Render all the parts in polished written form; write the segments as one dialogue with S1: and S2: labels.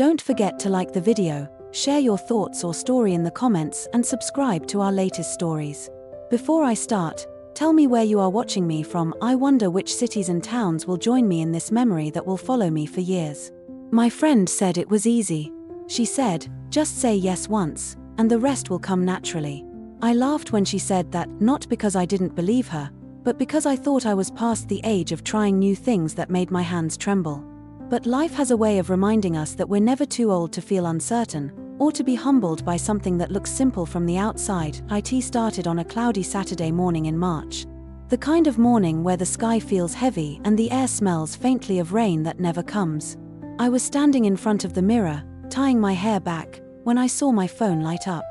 S1: Don't forget to like the video, share your thoughts or story in the comments, and subscribe to our latest stories. Before I start, tell me where you are watching me from. I wonder which cities and towns will join me in this memory that will follow me for years. My friend said it was easy. She said, just say yes once, and the rest will come naturally. I laughed when she said that, not because I didn't believe her, but because I thought I was past the age of trying new things that made my hands tremble. But life has a way of reminding us that we're never too old to feel uncertain, or to be humbled by something that looks simple from the outside. It started on a cloudy Saturday morning in March. The kind of morning where the sky feels heavy and the air smells faintly of rain that never comes. I was standing in front of the mirror, tying my hair back, when I saw my phone light up.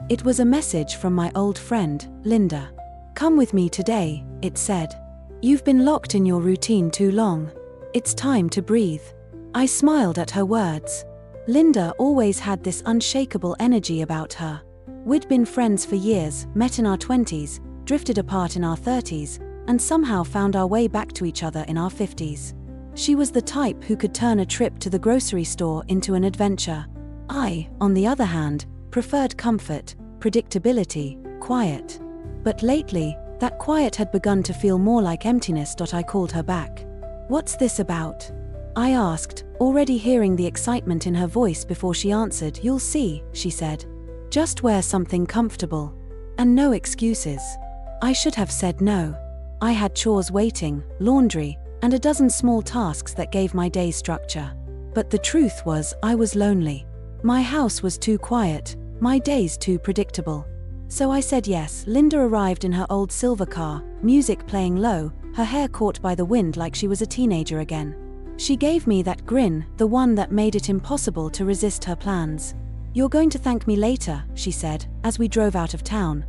S1: It was a message from my old friend, Linda. Come with me today, it said. You've been locked in your routine too long. It's time to breathe. I smiled at her words. Linda always had this unshakable energy about her. We'd been friends for years, met in our 20s, drifted apart in our 30s, and somehow found our way back to each other in our 50s. She was the type who could turn a trip to the grocery store into an adventure. I, on the other hand, preferred comfort, predictability, quiet. But lately, that quiet had begun to feel more like emptiness. I called her back. What's this about? I asked, already hearing the excitement in her voice before she answered. You'll see, she said. Just wear something comfortable. And no excuses. I should have said no. I had chores waiting, laundry, and a dozen small tasks that gave my day structure. But the truth was, I was lonely. My house was too quiet, my days too predictable. So I said yes. Linda arrived in her old silver car, music playing low, her hair caught by the wind like she was a teenager again. She gave me that grin, the one that made it impossible to resist her plans. You're going to thank me later, she said, as we drove out of town.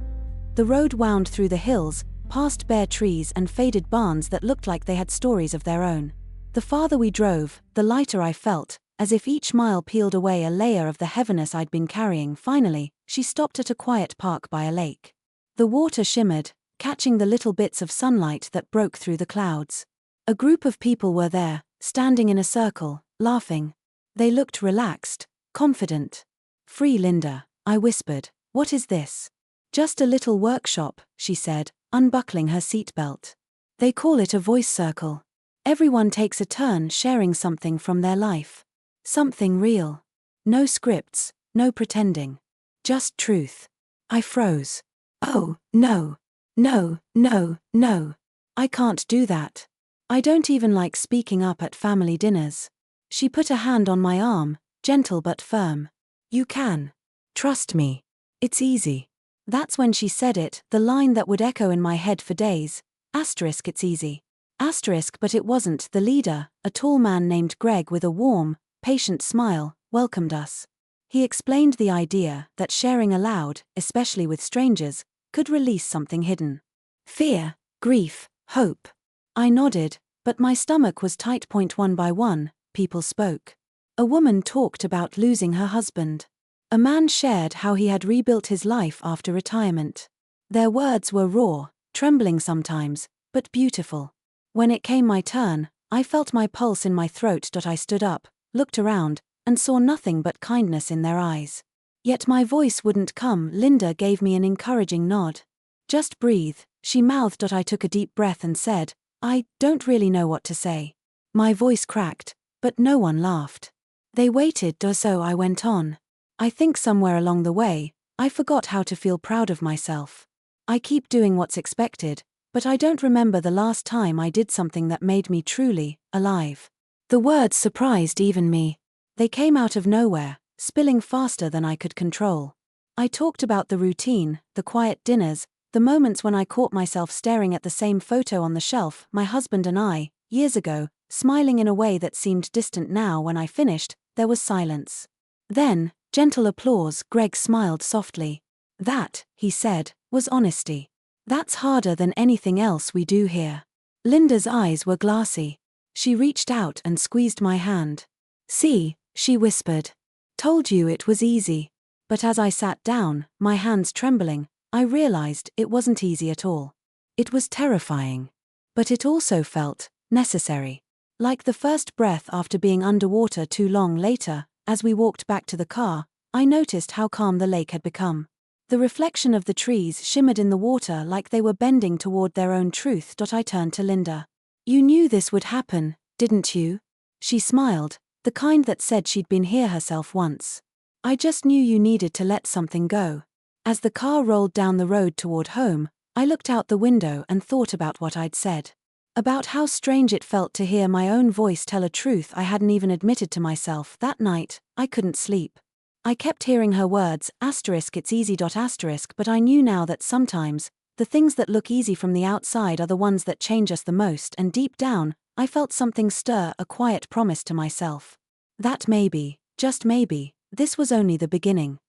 S1: The road wound through the hills, past bare trees and faded barns that looked like they had stories of their own. The farther we drove, the lighter I felt, as if each mile peeled away a layer of the heaviness I'd been carrying. Finally, she stopped at a quiet park by a lake. The water shimmered, catching the little bits of sunlight that broke through the clouds. A group of people were there, standing in a circle, laughing. They looked relaxed, confident. Free Linda, I whispered. What is this? Just a little workshop, she said, unbuckling her seatbelt. They call it a voice circle. Everyone takes a turn sharing something from their life. Something real. No scripts, no pretending. Just truth. I froze. Oh, no. No, no, no. I can't do that. I don't even like speaking up at family dinners. She put a hand on my arm, gentle but firm. You can. Trust me. It's easy. That's when she said it, the line that would echo in my head for days. Asterisk, it's easy. Asterisk, but it wasn't. The leader, a tall man named Greg with a warm, patient smile, welcomed us. He explained the idea that sharing aloud, especially with strangers, could release something hidden. Fear, grief, hope. I nodded, but my stomach was tight. One by one, people spoke. A woman talked about losing her husband. A man shared how he had rebuilt his life after retirement. Their words were raw, trembling sometimes, but beautiful. When it came my turn, I felt my pulse in my throat. I stood up, looked around, and saw nothing but kindness in their eyes. Yet my voice wouldn't come. Linda gave me an encouraging nod. Just breathe, she mouthed. I took a deep breath and said, I don't really know what to say. My voice cracked, but no one laughed. They waited, so I went on. I think somewhere along the way, I forgot how to feel proud of myself. I keep doing what's expected, but I don't remember the last time I did something that made me truly alive. The words surprised even me. They came out of nowhere, spilling faster than I could control. I talked about the routine, the quiet dinners, the moments when I caught myself staring at the same photo on the shelf, my husband and I, years ago, smiling in a way that seemed distant now. When I finished, there was silence. Then, gentle applause. Greg smiled softly. That, he said, was honesty. That's harder than anything else we do here. Linda's eyes were glassy. She reached out and squeezed my hand. See, she whispered. Told you it was easy. But as I sat down, my hands trembling, I realized it wasn't easy at all. It was terrifying. But it also felt necessary. Like the first breath after being underwater too long. Later, As we walked back to the car, I noticed how calm the lake had become. The reflection of the trees shimmered in the water like they were bending toward their own truth. I turned to Linda. "You knew this would happen, didn't you?" She smiled, the kind that said she'd been here herself once. "I just knew you needed to let something go." As the car rolled down the road toward home, I looked out the window and thought about what I'd said. About how strange it felt to hear my own voice tell a truth I hadn't even admitted to myself. That night, I couldn't sleep. I kept hearing her words, "it's easy." But I knew now that sometimes, the things that look easy from the outside are the ones that change us the most, and deep down, I felt something stir, a quiet promise to myself. That maybe, just maybe, this was only the beginning.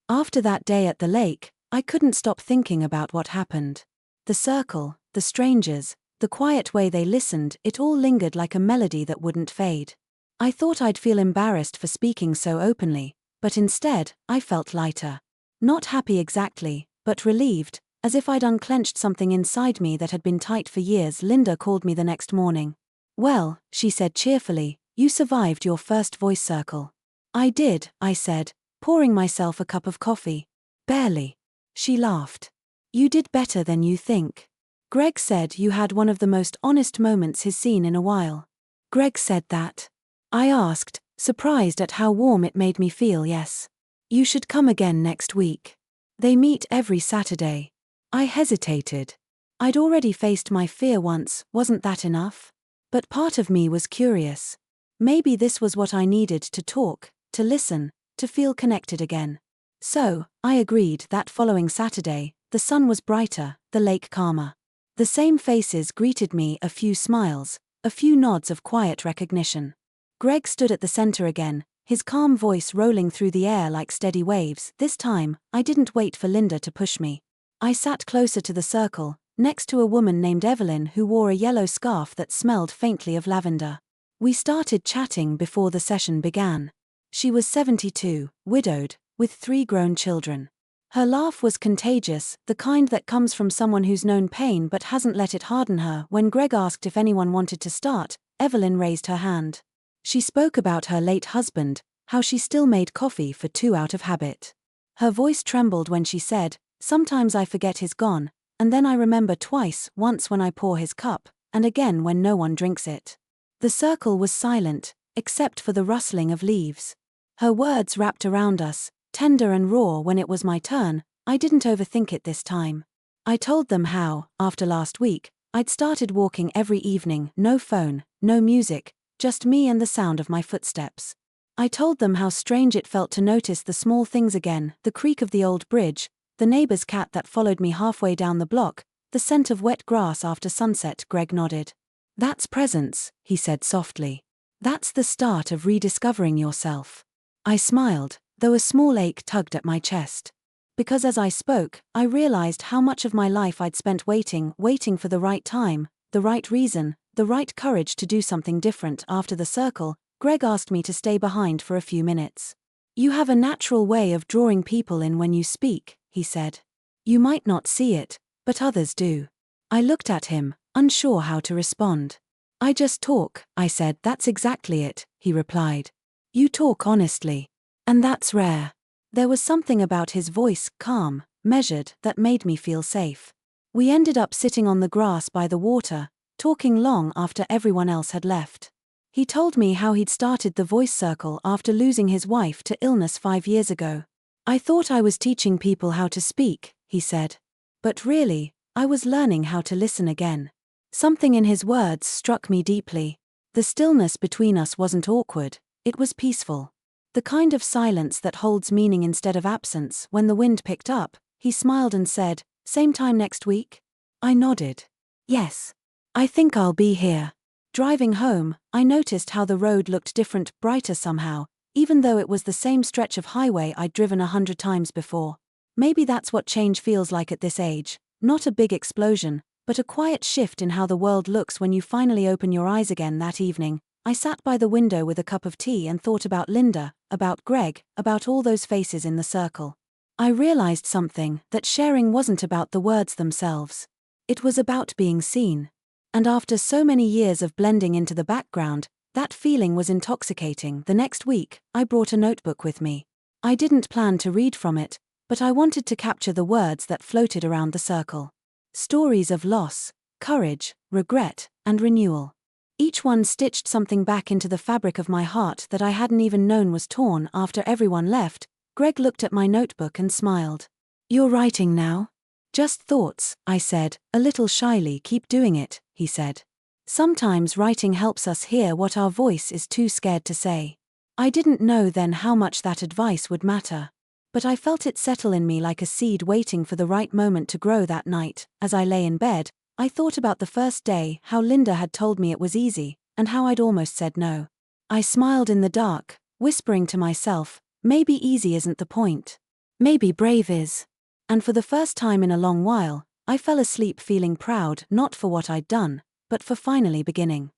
S1: After that day at the lake, I couldn't stop thinking about what happened. The circle, the strangers, the quiet way they listened, it all lingered like a melody that wouldn't fade. I thought I'd feel embarrassed for speaking so openly, but instead, I felt lighter. Not happy exactly, but relieved, as if I'd unclenched something inside me that had been tight for years. Linda called me the next morning. "Well," she said cheerfully, "you survived your first voice circle." "I did," I said, pouring myself a cup of coffee. "Barely." She laughed. "You did better than you think. Greg said you had one of the most honest moments he's seen in a while." "Greg said that?" I asked, surprised at how warm it made me feel. "Yes. You should come again next week. They meet every Saturday." I hesitated. I'd already faced my fear once, wasn't that enough? But part of me was curious. Maybe this was what I needed to talk, to listen, to feel connected again. So, I agreed. That following Saturday, the sun was brighter, the lake calmer. The same faces greeted me, a few smiles, a few nods of quiet recognition. Greg stood at the center again, his calm voice rolling through the air like steady waves. This time, I didn't wait for Linda to push me. I sat closer to the circle, next to a woman named Evelyn who wore a yellow scarf that smelled faintly of lavender. We started chatting before the session began. She was 72, widowed, with 3 grown children. Her laugh was contagious, the kind that comes from someone who's known pain but hasn't let it harden her. When Greg asked if anyone wanted to start, Evelyn raised her hand. She spoke about her late husband, how she still made coffee for 2 out of habit. Her voice trembled when she said, "Sometimes I forget he's gone, and then I remember twice, once when I pour his cup, and again when no one drinks it." The circle was silent, except for the rustling of leaves. Her words wrapped around us, tender and raw. When it was my turn, I didn't overthink it this time. I told them how, after last week, I'd started walking every evening, no phone, no music, just me and the sound of my footsteps. I told them how strange it felt to notice the small things again, the creak of the old bridge, the neighbor's cat that followed me halfway down the block, the scent of wet grass after sunset. Greg nodded. "That's presence," he said softly. "That's the start of rediscovering yourself." I smiled, though a small ache tugged at my chest. Because as I spoke, I realized how much of my life I'd spent waiting for the right time, the right reason, the right courage to do something different. After the circle, Greg asked me to stay behind for a few minutes. "You have a natural way of drawing people in when you speak," he said. "You might not see it, but others do." I looked at him, unsure how to respond. "I just talk," I said. "That's exactly it," he replied. "You talk honestly. And that's rare." There was something about his voice, calm, measured, that made me feel safe. We ended up sitting on the grass by the water, talking long after everyone else had left. He told me how he'd started the voice circle after losing his wife to illness 5 years ago. "I thought I was teaching people how to speak," he said. "But really, I was learning how to listen again." Something in his words struck me deeply. The stillness between us wasn't awkward, it was peaceful. The kind of silence that holds meaning instead of absence. When the wind picked up, he smiled and said, "Same time next week?" I nodded. "Yes. I think I'll be here." Driving home, I noticed how the road looked different, brighter somehow, even though it was the same stretch of highway I'd driven 100 times before. Maybe that's what change feels like at this age, not a big explosion, but a quiet shift in how the world looks when you finally open your eyes again. That evening, I sat by the window with a cup of tea and thought about Linda, about Greg, about all those faces in the circle. I realized something, that sharing wasn't about the words themselves. It was about being seen. And after so many years of blending into the background, That feeling was intoxicating. The next week, I brought a notebook with me. I didn't plan to read from it, but I wanted to capture the words that floated around the circle. Stories of loss, courage, regret, and renewal. Each one stitched something back into the fabric of my heart that I hadn't even known was torn. After everyone left, Greg looked at my notebook and smiled. "You're writing now?" "Just thoughts," I said, a little shyly. "Keep doing it," he said. Sometimes writing helps us hear what our voice is too scared to say. I didn't know then how much that advice would matter. But I felt it settle in me like a seed waiting for the right moment to grow. That night, as I lay in bed, I thought about the first day, how Linda had told me it was easy, and how I'd almost said no. I smiled in the dark, whispering to myself, maybe easy isn't the point. Maybe brave is. And for the first time in a long while, I fell asleep feeling proud, not for what I'd done, but for finally beginning.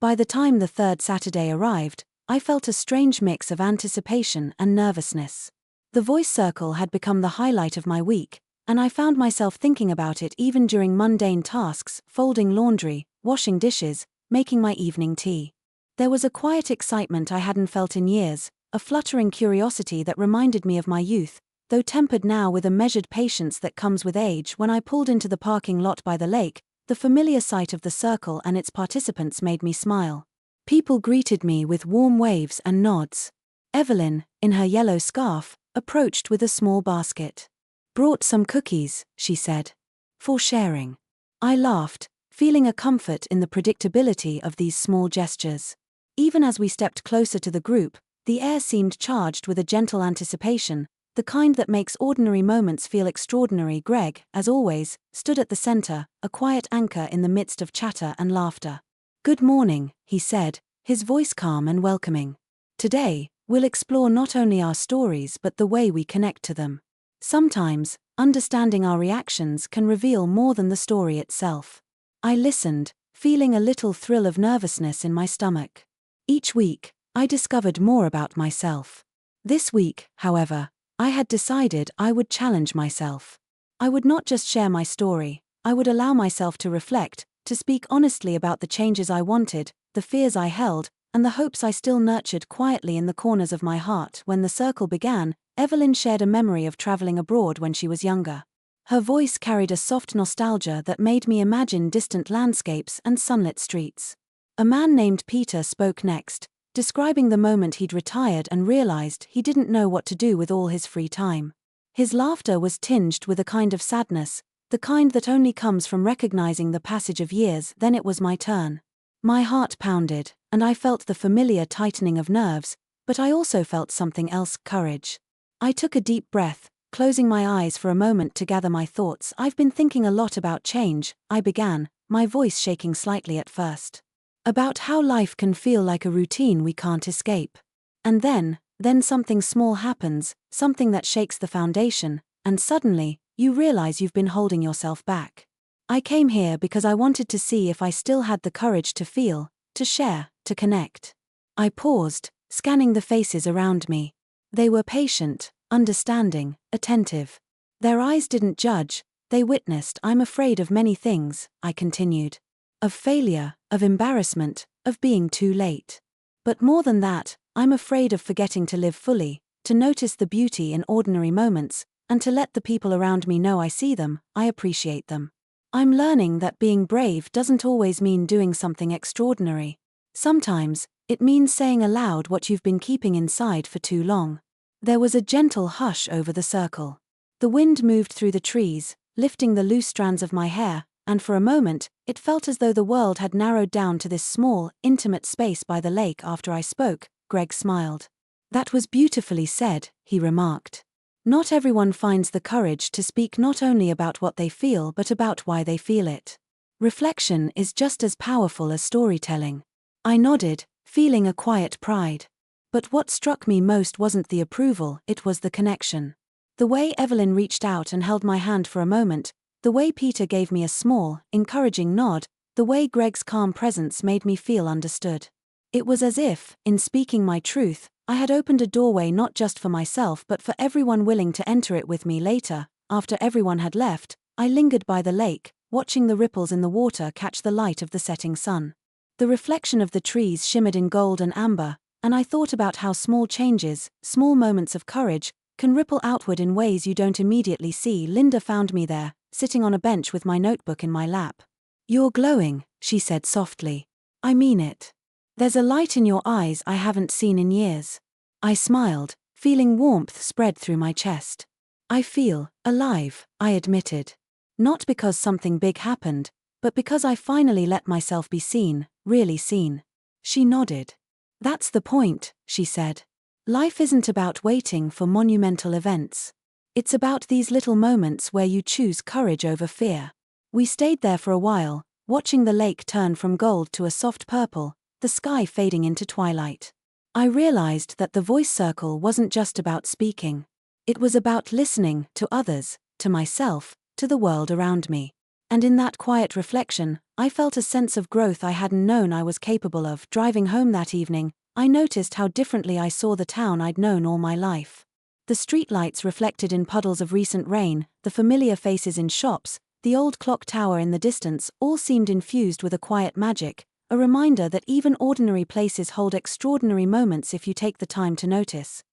S1: By the time the third Saturday arrived, I felt a strange mix of anticipation and nervousness. The voice circle had become the highlight of my week, and I found myself thinking about it even during mundane tasks, folding laundry, washing dishes, making my evening tea. There was a quiet excitement I hadn't felt in years, a fluttering curiosity that reminded me of my youth, though tempered now with a measured patience that comes with age. When I pulled into the parking lot by the lake, the familiar sight of the circle and its participants made me smile. People greeted me with warm waves and nods. Evelyn, in her yellow scarf, approached with a small basket. "Brought some cookies," she said. "For sharing." I laughed, feeling a comfort in the predictability of these small gestures. Even as we stepped closer to the group, the air seemed charged with a gentle anticipation, the kind that makes ordinary moments feel extraordinary. Greg, as always, stood at the center, a quiet anchor in the midst of chatter and laughter. "Good morning," he said, his voice calm and welcoming. "Today, we'll explore not only our stories but the way we connect to them. Sometimes, understanding our reactions can reveal more than the story itself." I listened, feeling a little thrill of nervousness in my stomach. Each week, I discovered more about myself. This week, however, I had decided I would challenge myself. I would not just share my story, I would allow myself to reflect, to speak honestly about the changes I wanted, the fears I held, and the hopes I still nurtured quietly in the corners of my heart. When the circle began, Evelyn shared a memory of traveling abroad when she was younger. Her voice carried a soft nostalgia that made me imagine distant landscapes and sunlit streets. A man named Peter spoke next, describing the moment he'd retired and realized he didn't know what to do with all his free time. His laughter was tinged with a kind of sadness, the kind that only comes from recognizing the passage of years. Then it was my turn. My heart pounded, and I felt the familiar tightening of nerves, but I also felt something else: courage. I took a deep breath, closing my eyes for a moment to gather my thoughts. "I've been thinking a lot about change," I began, my voice shaking slightly at first. "About how life can feel like a routine we can't escape. And then something small happens, something that shakes the foundation, and suddenly, you realize you've been holding yourself back. I came here because I wanted to see if I still had the courage to feel, to share, to connect." I paused, scanning the faces around me. They were patient, understanding, attentive. Their eyes didn't judge, they witnessed. "I'm afraid of many things," I continued. "Of failure, of embarrassment, of being too late. But more than that, I'm afraid of forgetting to live fully, to notice the beauty in ordinary moments, and to let the people around me know I see them, I appreciate them. I'm learning that being brave doesn't always mean doing something extraordinary. Sometimes, it means saying aloud what you've been keeping inside for too long." There was a gentle hush over the circle. The wind moved through the trees, lifting the loose strands of my hair, and for a moment, it felt as though the world had narrowed down to this small, intimate space by the lake. After I spoke, Greg smiled. "That was beautifully said," he remarked. "Not everyone finds the courage to speak not only about what they feel but about why they feel it. Reflection is just as powerful as storytelling." I nodded, feeling a quiet pride. But what struck me most wasn't the approval, it was the connection. The way Evelyn reached out and held my hand for a moment, the way Peter gave me a small, encouraging nod, the way Greg's calm presence made me feel understood. It was as if, in speaking my truth, I had opened a doorway not just for myself but for everyone willing to enter it with me. Later, after everyone had left, I lingered by the lake, watching the ripples in the water catch the light of the setting sun. The reflection of the trees shimmered in gold and amber, and I thought about how small changes, small moments of courage, can ripple outward in ways you don't immediately see. Linda found me there, sitting on a bench with my notebook in my lap. "You're glowing," she said softly. "I mean it. There's a light in your eyes I haven't seen in years." I smiled, feeling warmth spread through my chest. "I feel alive," I admitted. "Not because something big happened, but because I finally let myself be seen, really seen." She nodded. "That's the point," she said. "Life isn't about waiting for monumental events. It's about these little moments where you choose courage over fear." We stayed there for a while, watching the lake turn from gold to a soft purple, the sky fading into twilight. I realized that the voice circle wasn't just about speaking. It was about listening to others, to myself, to the world around me. And in that quiet reflection, I felt a sense of growth I hadn't known I was capable of. Driving home that evening, I noticed how differently I saw the town I'd known all my life. The streetlights reflected in puddles of recent rain, the familiar faces in shops, the old clock tower in the distance, all seemed infused with a quiet magic, a reminder that even ordinary places hold extraordinary moments if you take the time to notice.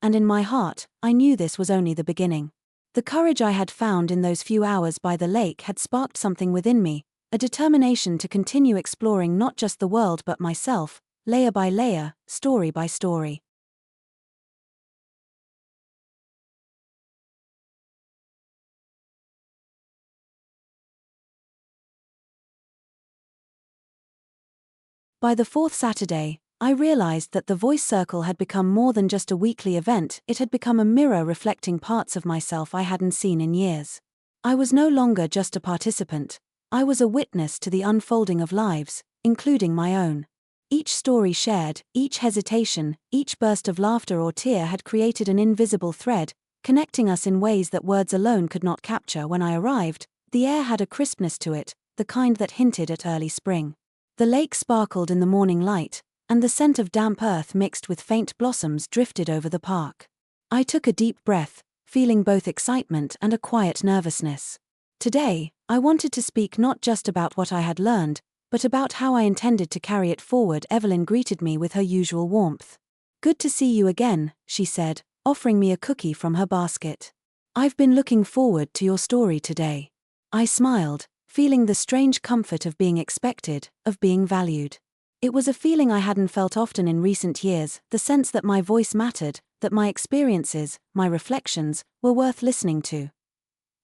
S1: And in my heart, I knew this was only the beginning. The courage I had found in those few hours by the lake had sparked something within me, a determination to continue exploring not just the world but myself, layer by layer, story by story. By the fourth Saturday, I realized that the voice circle had become more than just a weekly event. It had become a mirror reflecting parts of myself I hadn't seen in years. I was no longer just a participant, I was a witness to the unfolding of lives, including my own. Each story shared, each hesitation, each burst of laughter or tear had created an invisible thread, connecting us in ways that words alone could not capture. When I arrived, the air had a crispness to it, the kind that hinted at early spring. The lake sparkled in the morning light, and the scent of damp earth mixed with faint blossoms drifted over the park. I took a deep breath, feeling both excitement and a quiet nervousness. Today, I wanted to speak not just about what I had learned, but about how I intended to carry it forward. Evelyn greeted me with her usual warmth. "Good to see you again," she said, offering me a cookie from her basket. "I've been looking forward to your story today." I smiled, feeling the strange comfort of being expected, of being valued. It was a feeling I hadn't felt often in recent years, the sense that my voice mattered, that my experiences, my reflections, were worth listening to.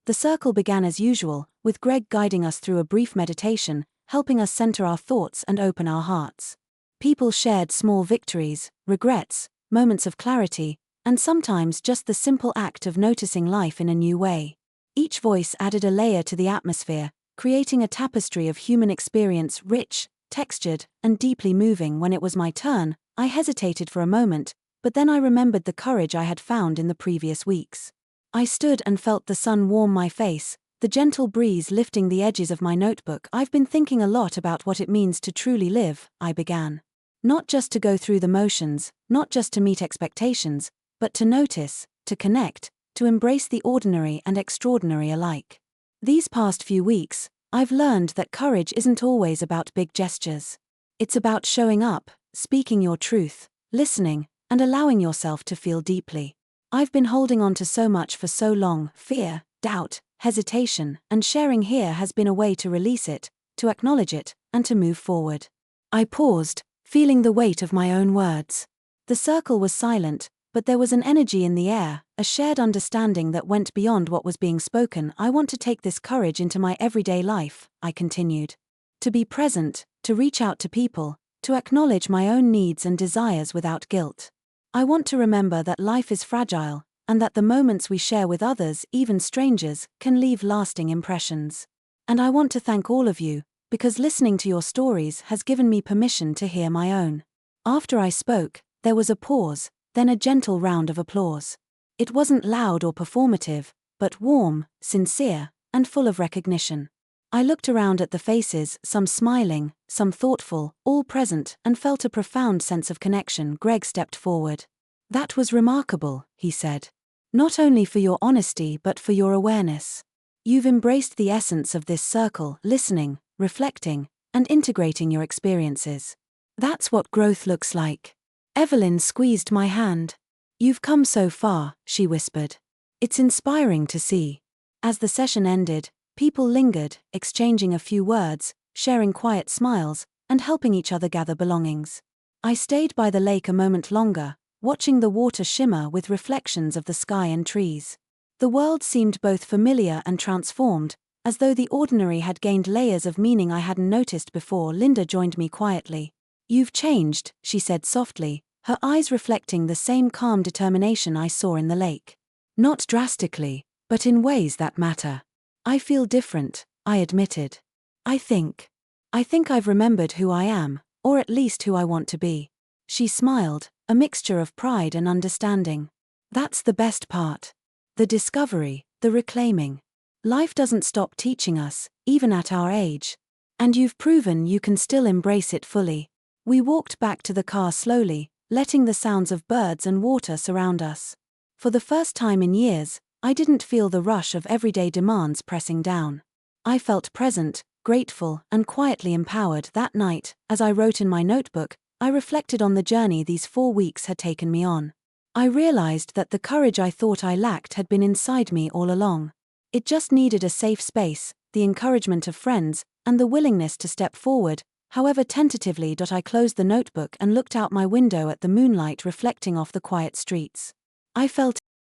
S1: The circle began as usual, with Greg guiding us through a brief meditation, helping us center our thoughts and open our hearts. People shared small victories, regrets, moments of clarity, and sometimes just the simple act of noticing life in a new way. Each voice added a layer to the atmosphere, creating a tapestry of human experience, rich, textured, and deeply moving. When it was my turn, I hesitated for a moment, but then I remembered the courage I had found in the previous weeks. I stood and felt the sun warm my face, the gentle breeze lifting the edges of my notebook. "I've been thinking a lot about what it means to truly live," I began. "Not just to go through the motions, not just to meet expectations, but to notice, to connect, to embrace the ordinary and extraordinary alike. These past few weeks, I've learned that courage isn't always about big gestures. It's about showing up, speaking your truth, listening, and allowing yourself to feel deeply. I've been holding on to so much for so long, fear, doubt, hesitation, and sharing here has been a way to release it, to acknowledge it, and to move forward." I paused, feeling the weight of my own words. The circle was silent, but there was an energy in the air, a shared understanding that went beyond what was being spoken. "I want to take this courage into my everyday life," I continued. "To be present, to reach out to people, to acknowledge my own needs and desires without guilt. I want to remember that life is fragile, and that the moments we share with others, even strangers, can leave lasting impressions. And I want to thank all of you, because listening to your stories has given me permission to hear my own." After I spoke, there was a pause, then a gentle round of applause. It wasn't loud or performative, but warm, sincere, and full of recognition. I looked around at the faces, some smiling, some thoughtful, all present, and felt a profound sense of connection. Greg stepped forward. "That was remarkable," he said. "Not only for your honesty but for your awareness. You've embraced the essence of this circle, listening, reflecting, and integrating your experiences. That's what growth looks like. Evelyn squeezed my hand. You've come so far, she whispered. It's inspiring to see. As the session ended, people lingered, exchanging a few words, sharing quiet smiles, and helping each other gather belongings. I stayed by the lake a moment longer, watching the water shimmer with reflections of the sky and trees. The world seemed both familiar and transformed, as though the ordinary had gained layers of meaning I hadn't noticed before. Linda joined me quietly. You've changed, she said softly, her eyes reflecting the same calm determination I saw in the lake. Not drastically, but in ways that matter. I feel different, I admitted. I think I've remembered who I am, or at least who I want to be. She smiled, a mixture of pride and understanding. That's the best part. The discovery, the reclaiming. Life doesn't stop teaching us, even at our age. And you've proven you can still embrace it fully. We walked back to the car slowly, letting the sounds of birds and water surround us. For the first time in years, I didn't feel the rush of everyday demands pressing down. I felt present, grateful, and quietly empowered. That night, as I wrote in my notebook, I reflected on the journey these 4 weeks had taken me on. I realized that the courage I thought I lacked had been inside me all along. It just needed a safe space, the encouragement of friends, and the willingness to step forward, however tentatively. I closed the notebook and looked out my window at the moonlight reflecting off the quiet streets. I felt